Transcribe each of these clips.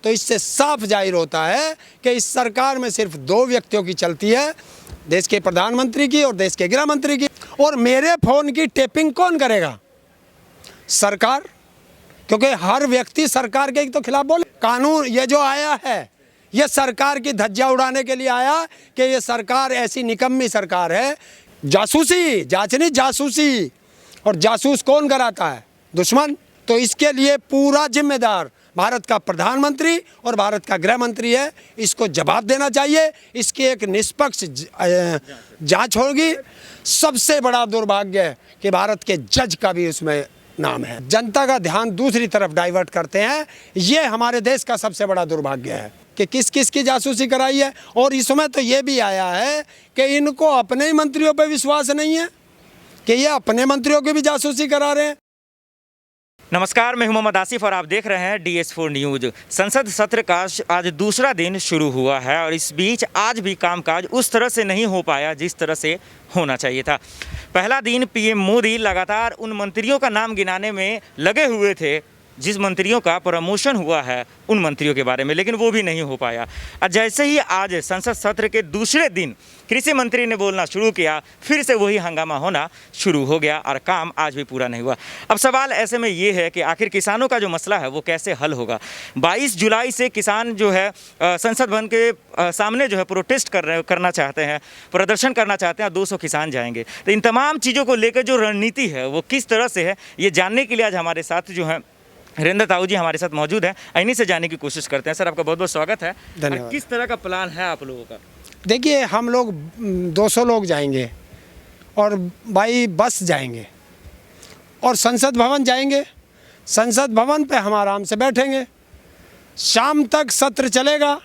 तो इससे साफ जाहिर होता है कि इस सरकार में सिर्फ दो व्यक्तियों की चलती है, देश के प्रधानमंत्री की और देश के गृह मंत्री की। और मेरे फ़ोन की टेपिंग कौन करेगा? सरकार, क्योंकि हर व्यक्ति सरकार के तो खिलाफ बोले। कानून ये जो आया है ये सरकार की धज्जियां उड़ाने के लिए आया कि ये सरकार ऐसी निकम्मी सरकार है। जासूसी, जांचनी जासूसी, और जासूस कौन कराता है? दुश्मन। तो इसके लिए पूरा जिम्मेदार भारत का प्रधानमंत्री और भारत का गृह मंत्री है। इसको जवाब देना चाहिए, इसकी एक निष्पक्ष जांच होगी। सबसे बड़ा दुर्भाग्य है कि भारत के जज का भी उसमें नाम है। जनता का ध्यान दूसरी तरफ डाइवर्ट करते हैं। ये हमारे देश का सबसे बड़ा दुर्भाग्य है कि किस किस की जासूसी कराई है। और इसमें तो ये भी आया है कि इनको अपने ही मंत्रियों पर विश्वास नहीं है कि ये अपने मंत्रियों की भी जासूसी करा रहे हैं। नमस्कार, मैं हूं मोहम्मद आसिफ और आप देख रहे हैं DS4 न्यूज़। संसद सत्र का आज दूसरा दिन शुरू हुआ है और इस बीच आज भी कामकाज उस तरह से नहीं हो पाया जिस तरह से होना चाहिए था। पहला दिन PM मोदी लगातार उन मंत्रियों का नाम गिनाने में लगे हुए थे जिस मंत्रियों का प्रमोशन हुआ है उन मंत्रियों के बारे में, लेकिन वो भी नहीं हो पाया। और जैसे ही आज संसद सत्र के दूसरे दिन कृषि मंत्री ने बोलना शुरू किया, फिर से वही हंगामा होना शुरू हो गया और काम आज भी पूरा नहीं हुआ। अब सवाल ऐसे में ये है कि आखिर किसानों का जो मसला है वो कैसे हल होगा। 22 जुलाई से किसान जो है संसद भवन के सामने जो है प्रोटेस्ट करना चाहते हैं, प्रदर्शन करना चाहते हैं। 200 किसान जाएंगे। तो इन तमाम चीज़ों को लेकर जो रणनीति है वो किस तरह से है, ये जानने के लिए आज हमारे साथ जो है हरेंद्र ताऊ जी हमारे साथ मौजूद हैं। इन्हीं से जानने की कोशिश करते हैं। सर, आपका बहुत बहुत स्वागत है। धन्यवाद। किस तरह का प्लान है आप लोगों का? देखिए, हम लोग 200 लोग जाएंगे और बाई बस जाएंगे और संसद भवन जाएंगे। संसद भवन पे हम आराम से बैठेंगे, शाम तक सत्र चलेगा।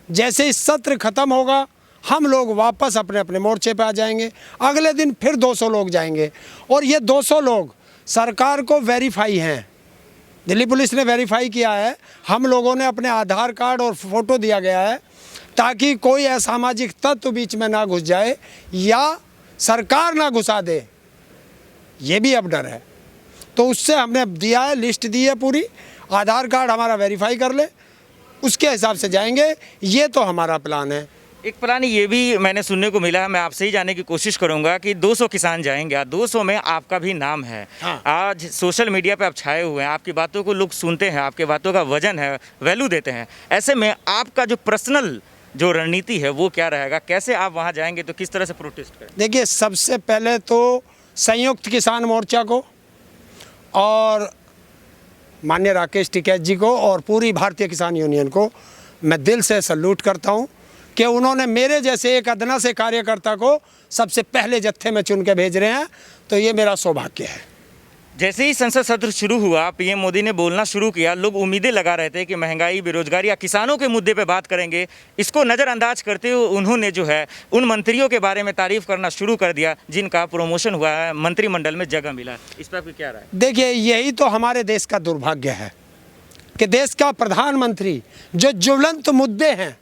जैसे ही सत्र ख़त्म होगा हम लोग वापस अपने अपने मोर्चे पे आ जाएंगे। अगले दिन फिर 200 लोग जाएंगे और ये 200 लोग सरकार को वेरीफाई हैं, दिल्ली पुलिस ने वेरीफाई किया है। हम लोगों ने अपने आधार कार्ड और फोटो दिया गया है ताकि कोई असामाजिक तत्व बीच में ना घुस जाए या सरकार ना घुसा दे, ये भी अब डर है। तो उससे हमने दिया है, लिस्ट दी है पूरी। आधार कार्ड हमारा वेरीफाई कर ले, उसके हिसाब से जाएंगे। ये तो हमारा प्लान है। एक प्लान ये भी मैंने सुनने को मिला है, मैं आपसे ही जानने की कोशिश करूंगा कि 200 किसान जाएंगे, 200 में आपका भी नाम है। हाँ। आज सोशल मीडिया पे आप छाए हुए हैं, आपकी बातों को लोग सुनते हैं, आपके बातों का वजन है, वैल्यू देते हैं। ऐसे में आपका जो पर्सनल जो रणनीति है वो क्या रहेगा? कैसे आप वहाँ जाएंगे, तो किस तरह से प्रोटेस्ट करें? देखिए, सबसे पहले तो संयुक्त किसान मोर्चा को और माननीय राकेश टिकैत जी को और पूरी भारतीय किसान यूनियन को मैं दिल से सैल्यूट करता हूँ कि उन्होंने मेरे जैसे एक अदना से कार्यकर्ता को सबसे पहले जत्थे में चुन के भेज रहे हैं। तो ये मेरा सौभाग्य है। जैसे ही संसद सत्र शुरू हुआ, PM मोदी ने बोलना शुरू किया, लोग उम्मीदें लगा रहे थे कि महंगाई, बेरोजगारी या किसानों के मुद्दे पे बात करेंगे। इसको नज़रअंदाज करते हुए उन्होंने जो है उन मंत्रियों के बारे में तारीफ करना शुरू कर दिया जिनका प्रमोशन हुआ है, मंत्रिमंडल में जगह मिला। इस पर आपकी क्या राय? देखिए, यही तो हमारे देश का दुर्भाग्य है कि देश का प्रधानमंत्री जो ज्वलंत मुद्दे हैं,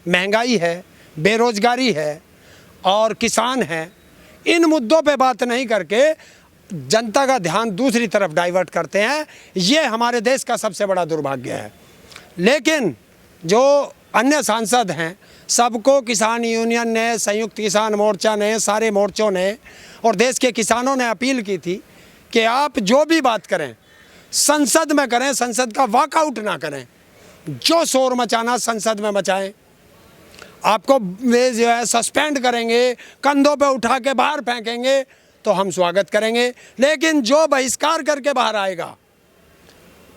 महंगाई है, बेरोजगारी है और किसान है, इन मुद्दों पे बात नहीं करके जनता का ध्यान दूसरी तरफ डाइवर्ट करते हैं। ये हमारे देश का सबसे बड़ा दुर्भाग्य है। लेकिन जो अन्य सांसद हैं, सबको किसान यूनियन ने, संयुक्त किसान मोर्चा ने, सारे मोर्चों ने और देश के किसानों ने अपील की थी कि आप जो भी बात करें संसद में करें, संसद का वॉकआउट ना करें। जो शोर मचाना संसद में मचाएं। आपको वे जो है सस्पेंड करेंगे, कंधों पे उठा के बाहर फेंकेंगे तो हम स्वागत करेंगे। लेकिन जो बहिष्कार करके बाहर आएगा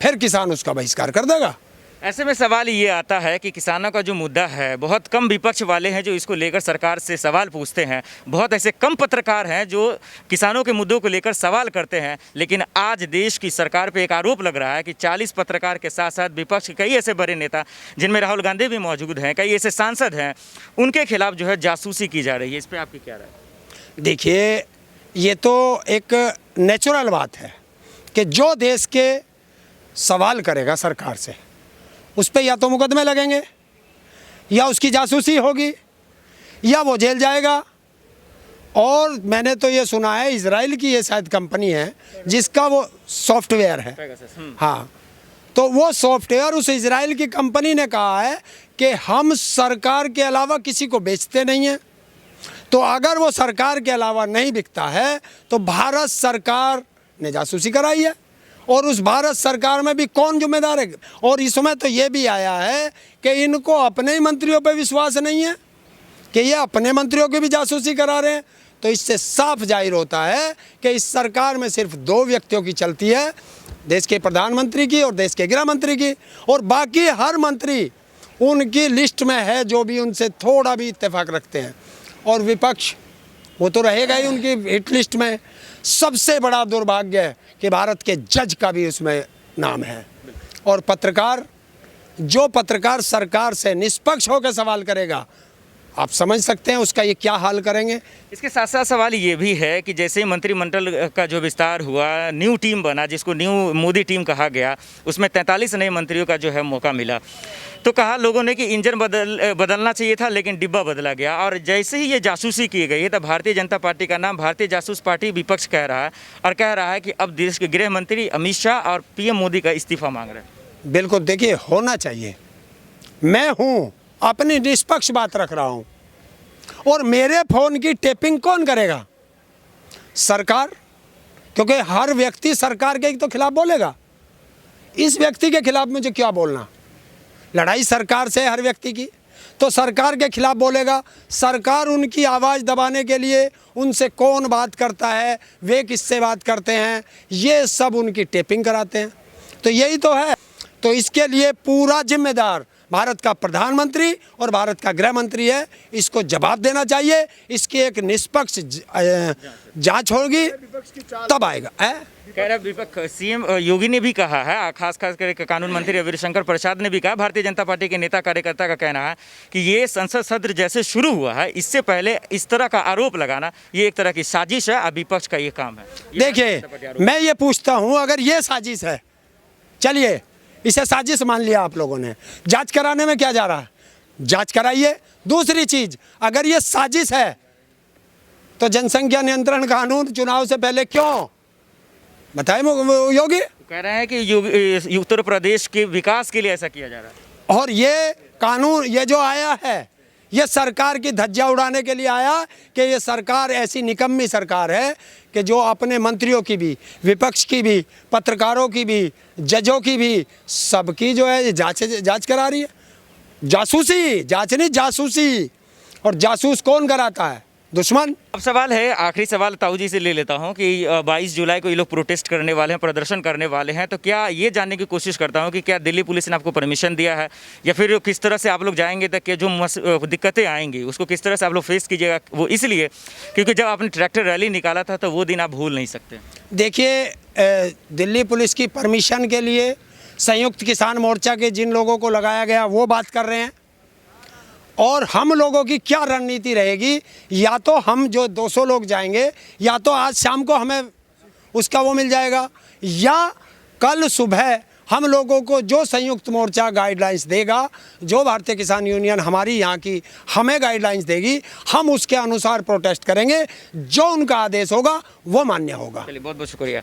फिर किसान उसका बहिष्कार कर देगा। ऐसे में सवाल ये आता है कि किसानों का जो मुद्दा है, बहुत कम विपक्ष वाले हैं जो इसको लेकर सरकार से सवाल पूछते हैं, बहुत ऐसे कम पत्रकार हैं जो किसानों के मुद्दों को लेकर सवाल करते हैं। लेकिन आज देश की सरकार पे एक आरोप लग रहा है कि 40 पत्रकार के साथ साथ विपक्ष के कई ऐसे बड़े नेता, जिनमें राहुल गांधी भी मौजूद हैं, कई ऐसे सांसद हैं, उनके खिलाफ जो है जासूसी की जा रही है। इस पर आपकी क्या राय? देखिए, ये तो एक नेचुरल बात है कि जो देश के सवाल करेगा सरकार से, उस पर या तो मुकदमे लगेंगे या उसकी जासूसी होगी या वो जेल जाएगा। और मैंने तो ये सुना है इजराइल की ये शायद कंपनी है जिसका वो सॉफ्टवेयर है। हाँ, तो वो सॉफ्टवेयर उस इजराइल की कंपनी ने कहा है कि हम सरकार के अलावा किसी को बेचते नहीं हैं। तो अगर वो सरकार के अलावा नहीं बिकता है तो भारत सरकार ने जासूसी कराई है, और उस भारत सरकार में भी कौन जिम्मेदार है। और इसमें तो ये भी आया है कि इनको अपने ही मंत्रियों पर विश्वास नहीं है, कि ये अपने मंत्रियों की भी जासूसी करा रहे हैं। तो इससे साफ जाहिर होता है कि इस सरकार में सिर्फ दो व्यक्तियों की चलती है, देश के प्रधानमंत्री की और देश के गृह मंत्री की, और बाकी हर मंत्री उनकी लिस्ट में है जो भी उनसे थोड़ा भी इत्तेफाक रखते हैं। और विपक्ष वो तो रहेगा ही उनकी हिट लिस्ट में। सबसे बड़ा दुर्भाग्य है कि भारत के जज का भी उसमें नाम है। और पत्रकार, जो पत्रकार सरकार से निष्पक्ष होकर सवाल करेगा, आप समझ सकते हैं उसका ये क्या हाल करेंगे। इसके साथ साथ सवाल ये भी है कि जैसे मंत्रिमंडल का जो विस्तार हुआ, न्यू टीम बना जिसको न्यू मोदी टीम कहा गया, उसमें 43 नए मंत्रियों का जो है मौका मिला, तो कहा लोगों ने कि इंजन बदलना चाहिए था लेकिन डिब्बा बदला गया। और जैसे ही ये जासूसी की गई है तो भारतीय जनता पार्टी का नाम भारतीय जासूस पार्टी विपक्ष कह रहा है, और कह रहा है कि अब देश के गृह मंत्री अमित शाह और पीएम मोदी का इस्तीफा मांग रहे हैं। बिल्कुल, देखिए होना चाहिए। मैं हूँ, अपनी निष्पक्ष बात रख रहा हूँ, और मेरे फ़ोन की टेपिंग कौन करेगा? सरकार, क्योंकि हर व्यक्ति सरकार के तो खिलाफ बोलेगा। इस व्यक्ति के खिलाफ मुझे क्या बोलना? लड़ाई सरकार से है हर व्यक्ति की, तो सरकार के खिलाफ बोलेगा। सरकार उनकी आवाज़ दबाने के लिए उनसे कौन बात करता है, वे किससे बात करते हैं, ये सब उनकी टेपिंग कराते हैं। तो यही तो है। तो इसके लिए पूरा जिम्मेदार भारत का प्रधानमंत्री और भारत का गृह मंत्री है। इसको जवाब देना चाहिए। इसकी एक निष्पक्ष जांच होगी तब आएगा। कह रहा विपक्ष, सीएम योगी ने भी कहा है, खास करके कानून मंत्री रविशंकर प्रसाद ने भी कहा, भारतीय जनता पार्टी के नेता कार्यकर्ता का कहना है कि ये संसद सत्र जैसे शुरू हुआ है, इससे पहले इस तरह का आरोप लगाना ये एक तरह की साजिश है, विपक्ष का ये काम है। देखिए, मैं ये पूछता हूँ, अगर ये साजिश है, चलिए इसे साजिश मान लिया आप लोगों ने, जांच कराने में क्या जा रहा है? जांच कराइए। दूसरी चीज, अगर ये साजिश है तो जनसंख्या नियंत्रण कानून चुनाव से पहले क्यों? बताए योगी। कह रहे हैं कि उत्तर प्रदेश के विकास के लिए ऐसा किया जा रहा है। और ये कानून, ये जो आया है, ये सरकार की धज्जियां उड़ाने के लिए आया कि ये सरकार ऐसी निकम्मी सरकार है कि जो अपने मंत्रियों की भी, विपक्ष की भी, पत्रकारों की भी, जजों की भी, सबकी जो है जांच करा रही है। जासूसी, जांच नहीं, जासूसी। और जासूस कौन कराता है? दुश्मन। अब सवाल है, आखिरी सवाल ताऊ जी से ले लेता हूं कि 22 जुलाई को ये लोग प्रोटेस्ट करने वाले हैं, प्रदर्शन करने वाले हैं, तो क्या ये जानने की कोशिश करता हूं कि क्या दिल्ली पुलिस ने आपको परमिशन दिया है, या फिर किस तरह से आप लोग जाएंगे तक के जो दिक्कतें आएंगी उसको किस तरह से आप लोग फेस कीजिएगा? वो इसलिए क्योंकि जब आपने ट्रैक्टर रैली निकाला था तो वो दिन आप भूल नहीं सकते। देखिए, दिल्ली पुलिस की परमिशन के लिए संयुक्त किसान मोर्चा के जिन लोगों को लगाया गया वो बात कर रहे हैं, और हम लोगों की क्या रणनीति रहेगी, या तो हम जो 200 लोग जाएंगे, या तो आज शाम को हमें उसका वो मिल जाएगा, या कल सुबह हम लोगों को जो संयुक्त मोर्चा गाइडलाइंस देगा, जो भारतीय किसान यूनियन हमारी यहाँ की हमें गाइडलाइंस देगी, हम उसके अनुसार प्रोटेस्ट करेंगे। जो उनका आदेश होगा वो मान्य होगा। चलिए, बहुत बहुत शुक्रिया।